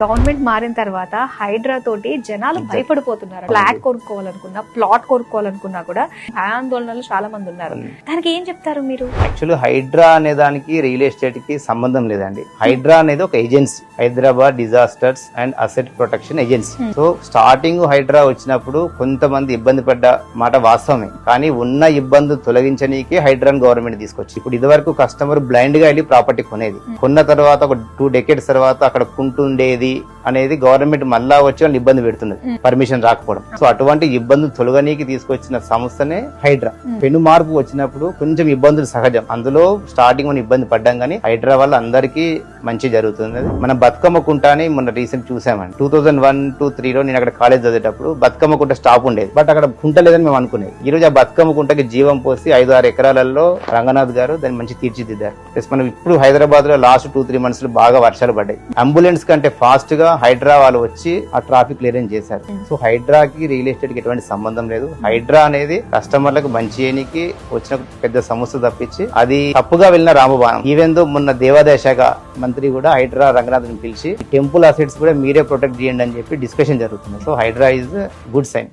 Government మారిన తర్వాత హైడ్రా తోటి జనాలు భయపడిపోతున్నారు. ఫ్లాట్ కొనుక్కోవాలనుకున్నా, ప్లాట్ కొనుక్కోవాలనుకున్నా కూడా భయాందోళనలు చాలా మంది ఉన్నారు. దానికి ఏం చెప్తారు మీరు? యాక్చువల్లీ హైడ్రా అనే దానికి రియల్ ఎస్టేట్ కి సంబంధం లేదండి. హైడ్రా అనేది ఒక agency, Hyderabad disasters and asset protection agency. So starting Hydra వచ్చినప్పుడు కొంతమంది ఇబ్బంది పడ్డ మాట వాస్తవమే, కానీ ఉన్న ఇబ్బందులు తొలగించనీకి హైడ్రాన్ గవర్నమెంట్ తీసుకొచ్చి ఇప్పుడు ఇదివరకు కస్టమర్ బ్లైండ్ గా వెళ్ళి ప్రాపర్టీ కొనేది, కొన్న తర్వాత ఒక 2 decades తర్వాత అక్కడ కుంటుండేది అనేది గవర్నమెంట్ మళ్ళా వచ్చి వాళ్ళు ఇబ్బంది పెడుతున్నది, పర్మిషన్ రాకపోవడం. సో అటువంటి ఇబ్బందులు తొలగనీకి తీసుకొచ్చిన సంస్థనే హైడ్రా. పెను మార్పు వచ్చినప్పుడు కొంచెం ఇబ్బందులు సహజం, అందులో స్టార్టింగ్ మనం ఇబ్బంది పడ్డాం, కానీ హైడ్రా వల్ల అందరికీ మంచి జరుగుతుంది. మనం బతుకమ్మ కుంటాని మొన్న రీసెంట్ చూసామండి. 2001-2003లో నేను అక్కడ కాలేజ్ చదివేటప్పుడు బతుకమ్మ కుంట స్టాప్ ఉండేది, బట్ అక్కడ కుంట లేదని మేము అనుకునేది. ఈ రోజు ఆ బతుకమ్మ కుంటకి జీవం పోసి 5-6 ఎకరాలలో రంగనాథ్ గారు దాన్ని మంచి తీర్చిదిద్దారు. ప్లస్ మనం ఇప్పుడు హైదరాబాద్ లో లాస్ట్ 2-3 months లో బాగా వర్షాలు పడ్డాయి. అంబులెన్స్ కంటే ఫాస్ట్ గా హైడ్రా వాళ్ళు వచ్చి ఆ ట్రాఫిక్ క్లియరెన్స్ చేశారు. సో హైడ్రాకి రియల్ ఎస్టేట్ కి ఎటువంటి సంబంధం లేదు. హైడ్రా అనేది కస్టమర్లకు మంచి చేయడానికి వచ్చిన పెద్ద సంస్థ తప్పించి అది తప్పుగా వెళ్ళిన రామబాణం. ఈవెన్ దో మొన్న దేవాదాయ శాఖ మంత్రి కూడా హైడ్రా రంగనాథ్ ని పిలిచి టెంపుల్ అసెట్స్ కూడా మీరే ప్రొటెక్ట్ చేయండి అని చెప్పి డిస్కషన్ జరుగుతుంది. So Hydra is good sign.